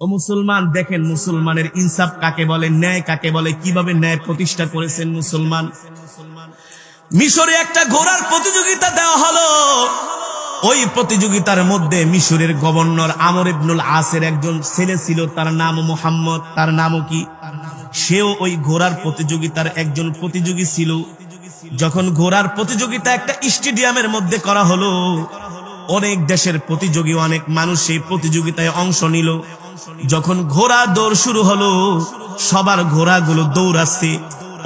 ও মুসলমান, দেখেন মুসলমানের ইনসাফ কাকে বলে, ন্যায় কাকে বলে, কিভাবে ন্যায় প্রতিষ্ঠা করেছেন মুসলমান। মিশরে একটা ঘোড়ার প্রতিযোগিতা দেওয়া হলো। ওই প্রতিযোগিতার মধ্যে মিশরের গভর্নর আমর ইবনুল আসের একজন ছেলে ছিল, তার নাম মুহাম্মদ। তার নামও কি? সেও ওই ঘোড়ার প্রতিযোগিতার একজন প্রতিযোগী ছিল। যখন ঘোড়ার প্রতিযোগিতা একটা স্টেডিয়ামের মধ্যে করা হলো, অনেক দেশের প্রতিযোগী, অনেক মানুষ সেই প্রতিযোগিতায় অংশ নিল। যখন ঘোড়া দৌড় শুরু হলো, সবার ঘোড়াগুলো দৌড়াচ্ছে।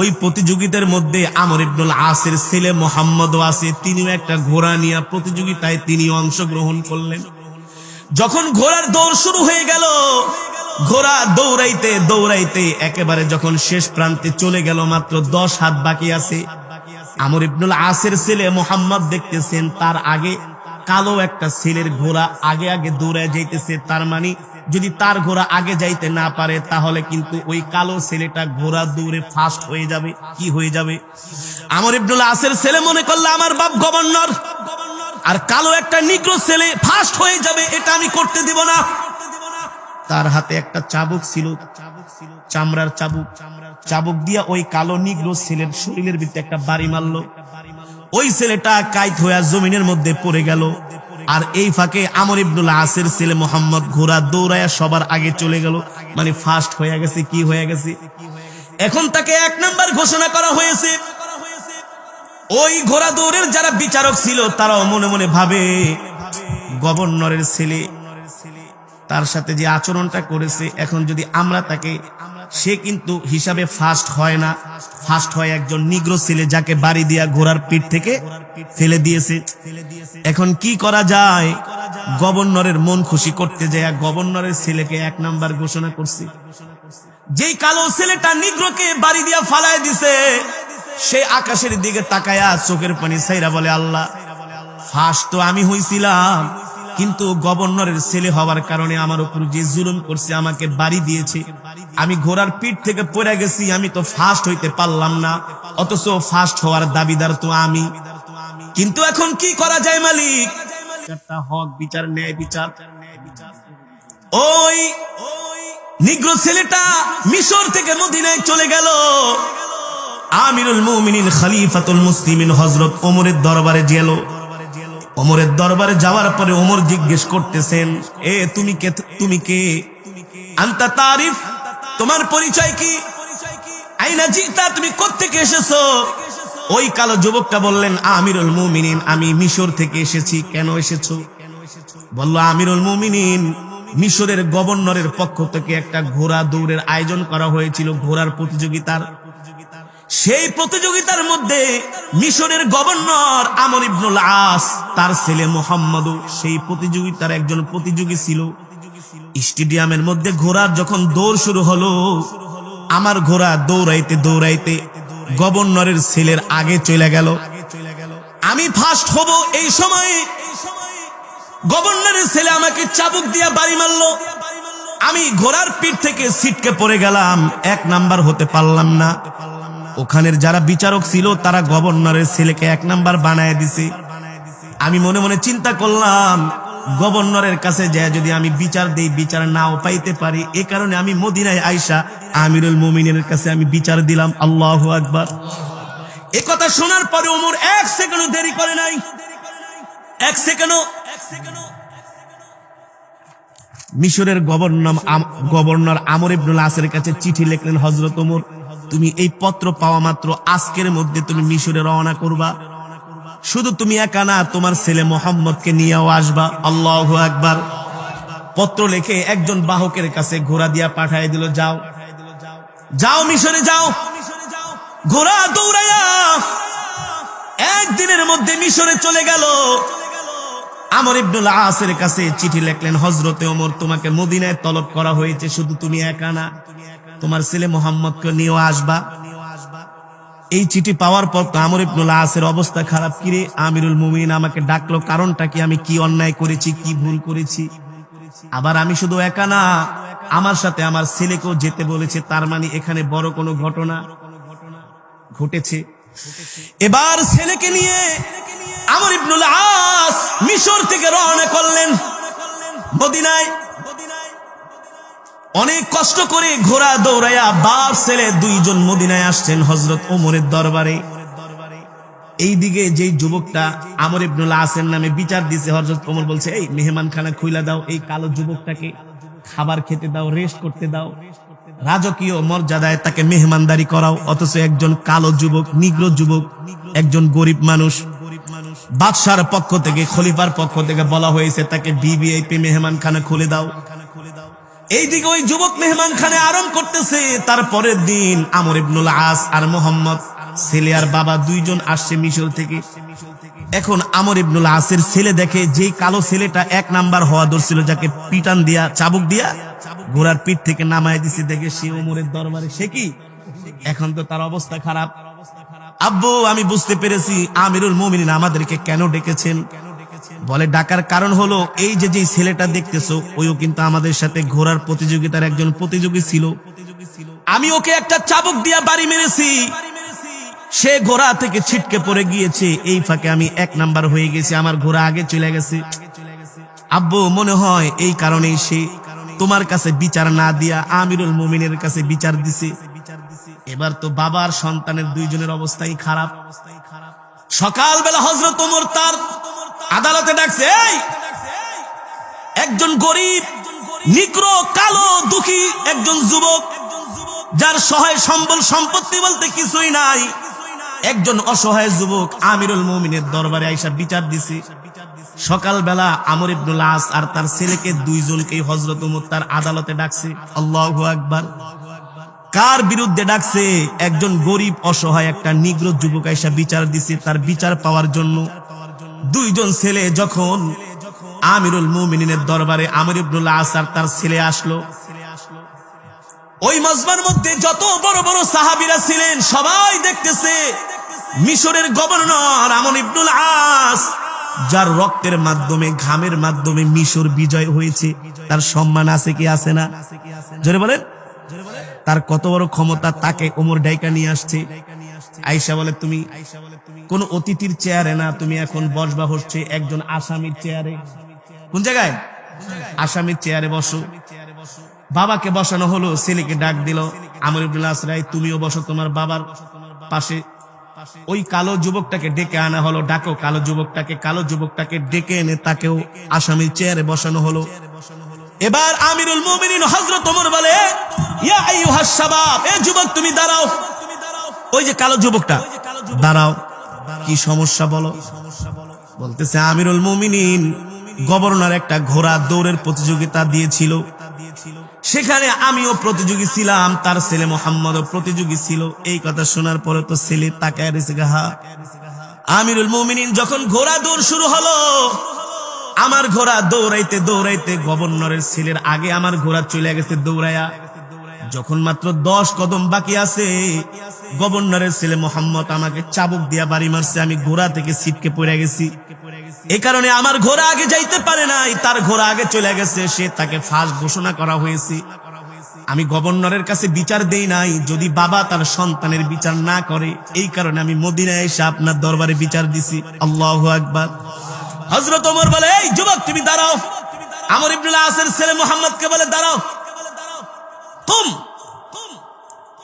ওই প্রতিযোগিতার মধ্যে আমর ইবনুল আসের ছেলে মুহাম্মদও আছে। তিনিও একটা ঘোড়া নিয়ে প্রতিযোগিতায় তিনি অংশগ্রহণ করলেন। যখন ঘোড়ার দৌড় শুরু হয়ে গেল, ঘোড়া দৌড়াইতে দৌড়াইতে একেবারে যখন শেষ প্রান্তে চলে গেল, মাত্র 10 হাত বাকি আছে। আমর ইবনুল আসের ছেলে মুহাম্মদ দেখতেছেন তার আগে কালো একটা ছেলের ঘোড়া আগে আগে দৌড়ায় যাইতেছে। তার মানে যদি তার ঘোড়া আগে যাইতে না পারে, তাহলে কিন্তু ওই কালো ছেলেটা ঘোড়া দৌড়ে ফাস্ট হয়ে যাবে। কি হয়ে যাবে? আমর ইবনুল আসের ছেলে মনে করলো আমার বাপ গভর্নর, আর কালো একটা নিগ্রো ছেলে ফাস্ট হয়ে যাবে, এটা আমি করতে দিব না। তার হাতে একটা চাবুক ছিল, চামড়ার চাবুক। চাবুক দিয়া ওই কালো নিগ্রো ছেলের শরীরের ভিতরে একটা বাড়ি মারলো। ওই ছেলেটা কাইত হয়ে জমিনের মধ্যে পড়ে গেল। আর এই ফাঁকে আমর ইবনুল আসের ছেলে মুহাম্মদ ঘোড়া দৌড়ায়া সবার আগে চলে গেল, মানে ফাস্ট হয়ে গেছে। কি হয়ে গেছে? এখন তাকে 1 নাম্বার ঘোষণা করা হয়েছে। ওই ঘোড়া দৌড়ের যারা বিচারক ছিল, তারাও মনে মনে ভাবে গভর্নরের ছেলে, তার সাথে যে আচরণটা করেছে, এখন যদি আমরা তাকে, সে কিন্তু হিসাবে ফাস্ট হয় না, ফাস্ট হয় একজন নিগ্রো ছেলে যাকে বাড়ি দিয়া ঘোড়ার পিঠ থেকে ফেলে দিয়েছে। এখন কি করা যায়? গভর্নরের মন খুশি করতে যায় গভর্নরের ছেলেকে 1 নাম্বার ঘোষণা করছে। যেই কালো ছেলেটা নিগ্রোকে বাড়ি দিয়া ফালায় দিছে, সে আকাশের দিকে তাকায়া চোখের পানি ছাইরা বলে, আল্লাহ, ফাস্ট তো আমি হইছিলাম, কিন্তু গভর্নরের ছেলে হওয়ার কারণে আমার উপর যে জুলুম করছে, আমাকে বাড়ি দিয়েছে, আমি ঘোড়ার পিঠ থেকে পড়ে গেছি, আমি তো ফাস্ট হইতে পারলাম না, অথচ ফাস্ট হওয়ার দাবিদার তো আমি। কিন্তু এখন কি করা যায় মালিক? একটা হক বিচার, ন্যায় বিচার। ওই নিগ্রো ছেলেটা মিশর থেকে মদিনায় চলে গেল। আমিরুল মুমিনিন খলিফাতুল মুসলিমিন হযরত ওমরের দরবারে গেল। ওমরের দরবারে যাওয়ার পরে ওমর জিজ্ঞেস করতেছেন, এ তুমি কে? তুমি কে? আনতা তারিফ, তোমার পরিচয় কি? আইনা জিতা, তুমি কোত্থেকে এসেছো? ওই কালো যুবকটা বললেন, আমিরুল মুমিনিন, আমি মিশর থেকে এসেছি। কেন এসেছো? বলল, আমিরুল মুমিনিন, মিশরের গভর্নরের পক্ষ থেকে একটা ঘোড়া দৌড়ের আয়োজন করা হয়েছিল, ঘোড়ার প্রতিযোগিতার। সেই প্রতিযোগিতার মধ্যে মিশরের গভর্নর আমর ইবনুল আস, তার ছেলে মুহাম্মদ সেই প্রতিযোগিতার একজন প্রতিযোগী ছিল। স্টেডিয়ামের মধ্যে ঘোড়ার যখন দৌড় শুরু হলো, আমার ঘোড়া দৌড়াইতে দৌড়াইতে গভর্নরের ছেলের আগে চলে গেল। আমি ফাস্ট হব, এই সময় গভর্নরের ছেলে আমাকে চাবুক দিয়া বাড়ি মারলো। আমি ঘোড়ার পিঠ থেকে ছিটকে পড়ে গেলাম, 1 নাম্বার হতে পারলাম না। ওখানের যারা বিচারক ছিল, তারা গভর্নরের ছেলেকে 1 নাম্বার বানায় দিছে। আমি মনে মনে চিন্তা করলাম, গভর্নরের কাছে যায় যদি আমি বিচার দেই, বিচার নাও পাইতে পারি। এ কারণে আমি মদিনায় আইসা আমিরুল মুমিনের কাছে আমি বিচার দিলাম। আল্লাহু আকবার। এ কথা শোনার পরে ওমর 1 সেকেন্ডও দেরি করে নাই। 1 সেকেন্ডও। মিশরের গভর্নর আমর ইবনুল আসের কাছে চিঠি লিখলেন, হযরত ওমর, তুমি এই পত্র পাওয়া মাত্র আজকের মধ্যে তুমি মিশরে রওনা করবা। শুধু তুমি একা না, তোমার ছেলে মুহাম্মদকে নিয়েও আসবা। আল্লাহু আকবার। পত্র লিখে একজন বাহকের কাছে ঘোড়া দিয়া পাঠিয়ে দিল, যাও যাও মিশরে যাও। ঘোড়া দৌড়াইয়া 1 দিনের মধ্যে মিশরে চলে গেল। আমর ইবনুল আসের কাছে চিঠি লিখলেন, হযরতে ওমর, তোমাকে মদিনায় তলব করা হয়েছে, শুধু তুমি একা না, তোমার ছেলে মুহাম্মদকে নিয়েও আসবা। এই চিঠি পাওয়ার পর তো আমর ইবনুল আসের অবস্থা খারাপ। কিরে, আমিরুল মুমিনিন আমাকে ডাকলো, কারণটা কি? আমি কি অন্যায় করেছি, কি ভুল করেছি? আবার আমি শুধু একা না, আমার সাথে আমার ছেলেকেও যেতে বলেছে, তার মানে এখানে বড় কোনো ঘটনা ঘটেছে। এবার ছেলেকে নিয়ে আমর ইবনুল আস মিশর থেকে রওনা করলেন মদিনায়। অনেক কষ্ট করে ঘোড়া দৌড়াইয়া বাপ ছেলে দুইজন মদিনায় আসছেন হযরত ওমরের দরবারে। এইদিকে যেই যুবকটা আমর ইবনুল আসের নামে বিচার দিছে, হযরত ওমর বলছে, এই মেহমানখানা খুইলা দাও, এই কালো যুবকটাকে খাবার খেতে দাও, রেস্ট করতে দাও, রাজকীয় মর্যাদায় তাকে মেহমানদারি করাও। অথচ একজন কালো যুবক, নিগ্র যুবক, একজন গরিব মানুষ, বাদশার পক্ষ থেকে, খলিফার পক্ষ থেকে বলা হয়েছে তাকে ভিভিআইপি মেহমানখানা খুলে দাও। এইদিকে ওই যুবক মেহমানখানে আরাম করতেছে। তারপরের দিন আমর ইবনুল আস আর মোহাম্মদ ছেলে আর বাবা দুইজন আসছে মিশর থেকে। এখন আমর ইবনুল আসের ছেলে দেখে যে কালো ছেলেটা এক নাম্বার হওয়া ধরছিল, যাকে পিটান দিয়া, চাবুক দিয়া ঘোড়ার পিঠ থেকে নামায় দিছে, দেখে সে ওমরের দরবারে। সে কি, এখন তো তার অবস্থা খারাপ। আব্বু, আমি বুঝতে পেরেছি আমিরুল মুমিনিন আমাদেরকে কেন ডেকেছেন। বলে, ডাকার কারণ হলো এই যে ছেলেটা দেখতেছো, ওইও কিন্তু আমাদের সাথে ঘোড়ার প্রতিযোগিতার একজন প্রতিযোগী ছিল। আমি ওকে একটা চাবুক দিয়া বাড়ি মেরেছি, সে ঘোড়া থেকে ছিটকে পড়ে গিয়েছে। এই ফাঁকে আমি এক নাম্বার হয়ে গেছি, আমার ঘোড়া আগে চলে গেছে। আব্বু, মনে হয় এই কারণেই সে তোমার কাছে বিচার না দিয়া আমিরুল মুমিনের কাছে বিচার দিছে। এবার তো বাবার সন্তানের দুইজনের অবস্থাই খারাপ। সকালবেলা হযরত ওমর তার আদালতে ডাকছে, এই একজন গরিব, নিগ্র, কালো, দুঃখী একজন যুবক, যার সহায় সম্বল সম্পত্তি বলতে কিছুই নাই, একজন অসহায় যুবক আমিরুল মুমিনের দরবারে আইসা বিচার দিছে। সকালবেলা আমর ইবনুল আস আর তার ছেলেকে দুইজনকেই হযরত ওমর তার আদালতে ডাকছে। আল্লাহু আকবার। কার বিরুদ্ধে ডাকছে? একজন গরিব অসহায় একটা নিগ্র যুবক আইসা বিচার দিছে, তার বিচার পাওয়ার জন্য। দুইজন ছেলে যখন আমিরুল মুমিনিনের দরবারে আমর ইবনুল আস আর তার ছেলে আসলো, ওই মজমার মধ্যে যত বড় বড় সাহাবীরা ছিলেন সবাই দেখতেছে মিশরের গভর্নর আমর ইবনুল আস, যার রক্তের মাধ্যমে, ঘামের মাধ্যমে মিশর বিজয় হয়েছে, তার সম্মান আছে কি আছে না? জোরে বলেন। তার কত বড় ক্ষমতা, তাকে ওমর ডাইকা নিয়ে আসছে। আয়েশা বলে, তুমি কোন অতিথির চেয়ারে না, তুমি এখন বসবা হচ্ছে একজন আসামির চেয়ারে। কোন জায়গায়? আসামির চেয়ারে বসো। বাবাকে বসানো হলো, ছেলেকে ডাক দিল, আমর ইবনুল আস, তুমিও বসো তোমার বাবার পাশে। ওই কালো যুবকটাকে ডেকে আনা হলো, ডাকো কালো যুবকটাকে। কালো যুবকটাকে ডেকে এনে তাকেও আসামির চেয়ারে বসানো হলো। এবার আমিরুল মুমিনিন হযরত ওমর বলে, ইয়া আইয়ুহাস শাবাব, এ যুবক তুমি দাঁড়াও। ওই যে কালো যুবকটা, দাঁড়াও, কি সমস্যা বলো। বলতেছে, আমিরুল মুমিনিন গভর্নর একটা ঘোড়া দৌড়ের প্রতিযোগিতা দিয়েছিল, সেখানে আমিও প্রতিযোগী ছিলাম, তার ছেলে মুহাম্মদও প্রতিযোগী ছিল। এই কথা শোনার পরে তো ছেলে তাকায় রয়েছে গাহা। আমিরুল মুমিনিন যখন ঘোড়া দৌড় শুরু হলো, আমার ঘোড়া দৌড়াইতে দৌড়াইতে গভর্নরের ছেলের আগে আমার ঘোড়া চলে গেছে দৌড়াইয়া। যখন মাত্র 10 কদম বাকি আছে, গভর্নরের ছেলে মোহাম্মদ আমাকে চাবুক দিয়া বাড়ি মারছে, আমি ঘোড়া থেকে ছিটকে পড়ে গেছি। এই কারণে আমার ঘোড়া আগে যাইতে পারে নাই, তার ঘোড়া আগে চলে গেছে, সে তাকে ফাঁস ঘোষণা করা হয়েছে। আমি গভর্নরের কাছে বিচার দেই নাই, যদি বাবা তার সন্তানের বিচার না করে, এই কারণে আমি মদিনায় এসে আপনার দরবারে বিচার দিছি। আল্লাহু আকবার। হযরত ওমর বলে, এই যুবক তুমি দাঁড়াও। আমর ইবনুল আসের ছেলে মুহাম্মদকে বলে, দাঁড়াও, তুম।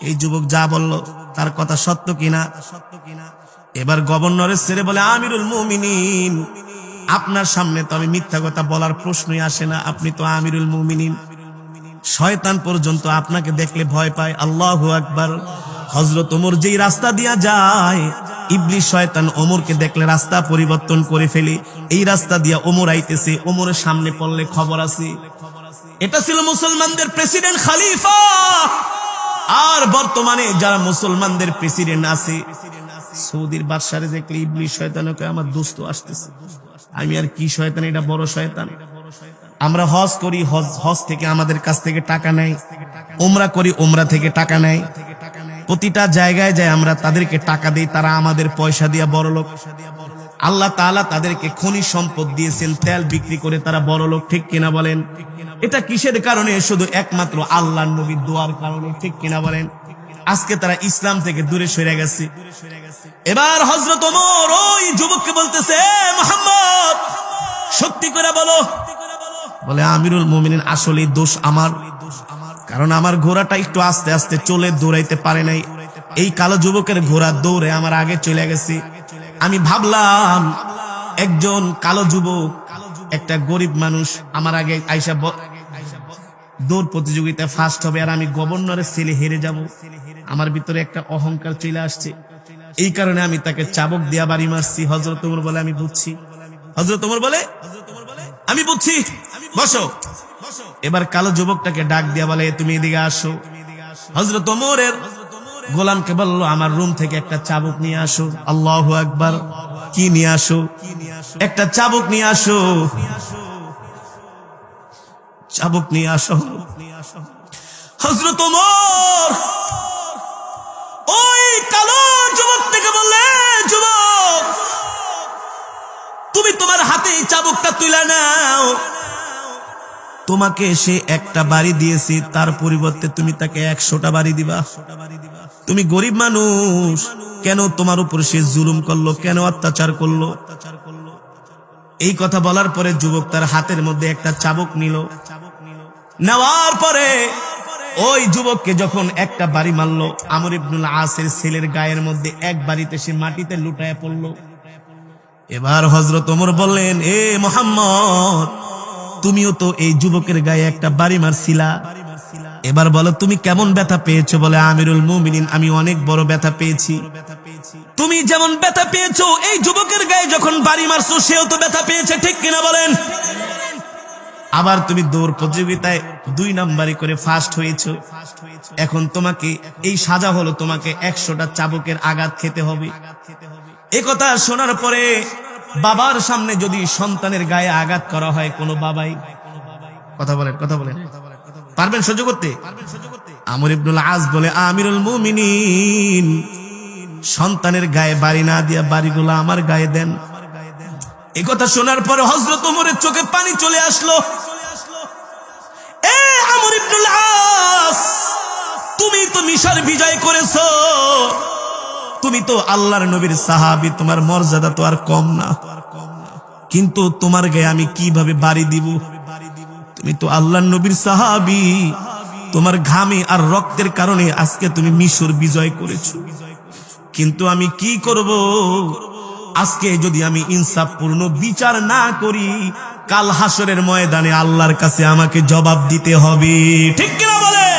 এই যুবক যা বলল তার কথা সত্য কিনা? এবার গভর্নরের ছেলে বলে, আমিরুল মুমিনিন, আপনার সামনে তো আমি মিথ্যা কথা বলার প্রশ্নই আসে না, আপনি তো আমিরুল মুমিনিন। শয়তান পর্যন্ত আপনাকে দেখলে ভয় পায়। আল্লাহু আকবার। হযরত ওমর যেই রাস্তা দিয়া যায়, ইবলিস শয়তান ওমরকে দেখলে রাস্তা পরিবর্তন করে ফেলে। এই রাস্তা দিয়া ওমর আইতেছে, ওমরের সামনে পড়লে খবর আছে। এটা ছিল মুসলমানদের প্রেসিডেন্ট খলিফা। আর বর্তমানে যারা মুসলমানদের প্রেসিডেন্ট আছে, সৌদির বাদশারে দেখলে ইবলিস শয়তানকে আমার দোস্ত আসতেছে। আমি আর কি শয়তান, এটা বড় শয়তান। আমরা হজ করি, হজ থেকে আমাদের কাছ থেকে টাকা নেয়, উমরা করি, উমরা থেকে টাকা নেয়। প্রতিটা জায়গায় যায় আমরা তাদেরকে টাকা দেই, তারা আমাদের পয়সা দিয়া বড়লোক। আল্লাহ তাআলা তাদেরকে খনিজ সম্পদ দিয়েছেন, তেল বিক্রি করে তারা বড়লোক। ঠিক কিনা বলেন? এটা কিসের কারণে? শুধু একমাত্র আল্লাহর নবীর দোয়ার কারণে। ঠিক কিনা বলেন? আজকে তারা ইসলাম থেকে দূরে সরে গেছে। এবার হযরত ওমর ওই যুবককে বলতেছে, মুহাম্মদ সত্যি করে বলো। বলে, আমিরুল মুমিনিন, আসলে দোষ আমার। কারণ আমার ঘোড়াটা একটু আস্তে আস্তে চলে দৌড়াইতে পারে নাই। এই কালো যুবকের ঘোড়া দৌড়ে আমার আগে চলে গেছে। আমি ভাবলাম একজন কালো যুবক, একটা গরিব মানুষ আমার আগে আইসা দৌড় প্রতিযোগিতায় ফার্স্ট হবে, আর আমি গভর্নরের ছেলে হেরে যাব। আমার ভিতরে একটা অহংকার চলে আসছে। এই কারণে আমি তাকে চাবুক দিয়া বাড়ি মারছি। হযরত ওমর বলে আমি বুঝছি। হযরত ওমর বলে আমি বুঝছি, বসো। এবার কালো যুবকটাকে ডাক দিয়া বলে তুমি এদিকে আসো। হযরত ওমরের গোলামকে বলল আমার রুম থেকে একটা চাবুক নিয়ে আসো। আল্লাহু আকবার। কি নিয়ে আসো? একটা চাবুক নিয়ে আসো। চাবুক নিয়ে আসো। হযরত ওমর ওই কালো যুবক থেকে বললে, যুবক তুমি তোমার হাতে এই চাবুকটা তুলে নাও। তোমাকে সে একটা বাড়ি দিয়েছি, তার পরিবর্তে তুমি তাকে 100টা বাড়ি দিবা। তুমি গরিব মানুষ, কেন তোমার উপর সে জুলুম করলো, কেন অত্যাচার করলো? এই কথা বলার পরে যুবক তার হাতের মধ্যে একটা চাবুক নিল। নেওয়ার পরে ওই যুবককে যখন একটা বাড়ি মারলো, আমর ইবনুল আসের ছেলের গায়ের মধ্যে এক বাড়িতে সে মাটিতে লুটায় পড়লো। এবার হযরত ওমর বললেন, এ মুহাম্মদ, তুমিও তো এই যুবকের গায়ে একটা বাড়ি মারছিলা, এবার বলো তুমি কেমন ব্যথা পেয়েছো? বলে আমিরুল মুমিনিন, আমি অনেক বড় ব্যথা পেয়েছি। তুমি যেমন ব্যথা পেয়েছো এই যুবকের গায়ে যখন বাড়ি মারছো সেও তো ব্যথা পেয়েছে, ঠিক কিনা বলেন? আবার তুমি দৌড় প্রতিযোগিতায় 2 নাম্বারি করে ফার্স্ট হয়েছো। এখন তোমাকে এই সাজা হলো, তোমাকে 100টা চাবুকের আঘাত খেতে হবে। এই কথা শোনার পরে বাবার সামনে যদি সন্তানের গায়ে আঘাত করা হয়, কোনো বাবাই কথা বলেন পারবেন সহ্য করতে? আমর ইবনুল আস বলে, আমিরুল মুমিনিন, সন্তানের গায়ে বাড়ি না দিয়া বাড়িগুলো আমার গায়ে দেন। এই কথা শোনার পরে হযরত ওমরের চোখে পানি চলে আসলো। এ আমর ইবনুল আস, তুমি তো মিশর বিজয় করেছো, তুমি তো আল্লাহর নবীর সাহাবী, তোমার মর্যাদা তো আর কম না, কিন্তু তোমার গায়ে আমি কিভাবে বাড়ি দিব? তুমি তো আল্লাহর নবীর সাহাবী, তোমার ঘামে আর রক্তের কারণে আজকে তুমি মিশর বিজয় করেছো, কিন্তু আমি কি করব? আজকে যদি আমি ইনসাফপূর্ণ বিচার না করি, কাল হাসরের ময়দানে আল্লাহর কাছে আমাকে জবাব দিতে হবে, ঠিক কিনা বলে?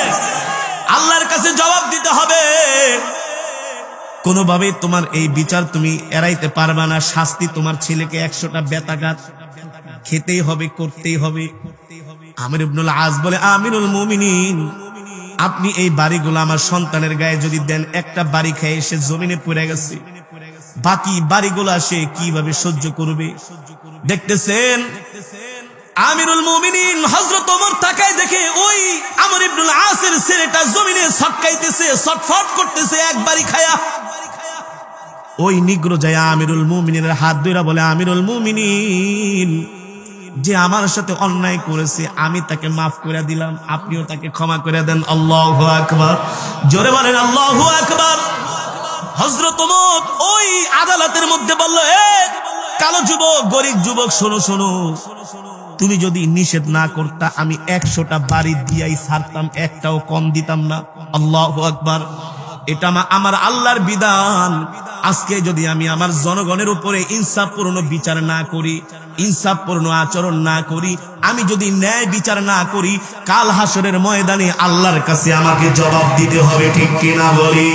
আল্লাহর কাছে জবাব দিতে হবে। কোনোভাবে তোমার এই বিচার তুমি এড়াইতে পারবা না। শাস্তি তোমার ছেলেকে 100টা বেতাঘাত খেতেই হবে, করতেই হবে। আমর ইবনুল আস বলে, আমিরুল মুমিনিন, আপনি এই বাড়িগুলো আমার সন্তানের গায়ে যদি দেন, একটা বাড়ি খেয়ে সে জমিনে পড়ে গেছে, বাকি বাড়িগুলো সে কিভাবে সহ্য করবে? দেখতেছেন আমিরুল মুমিনিন হযরত ওমর তাকায় দেখে ওই আমর ইবনুল আসের ছেলেটা জমিনে ছটকাইতেছে, ছটফট করতেছে এক বাড়ি খায়া। ওই নিগ্রো যায় আমিরুল মুমিনের হাত ধরে বলে, আমিরুল মুমিনিন, যে আমার সাথে অন্যায় করেছে আমি তাকে মাফ করে দিলাম, আপনিও তাকে ক্ষমা করে দেন। আল্লাহু আকবার। জোরে বলেন আল্লাহু আকবার। হযরত ওমর ওই আদালতের মধ্যে বলল, এ কালো যুবক, গরিব যুবক, শোনো শোনো, তুমি যদি নিষেধ না করতা আমি 100টা বাড়ি দিয়াই ছাড়তাম, একটাও কম দিতাম না। আল্লাহু আকবার। এটা আমার আল্লাহর বিধান। আজকে যদি আমি আমার জনগণের উপরে ইনসাফপূর্ণ বিচার না করি, ইনসাফপূর্ণ আচরণ না করি, আমি যদি ন্যায় বিচার না করি, কাল হাসরের ময়দানে আল্লাহর কাছে আমাকে জবাব দিতে হবে, ঠিক কিনা বলি?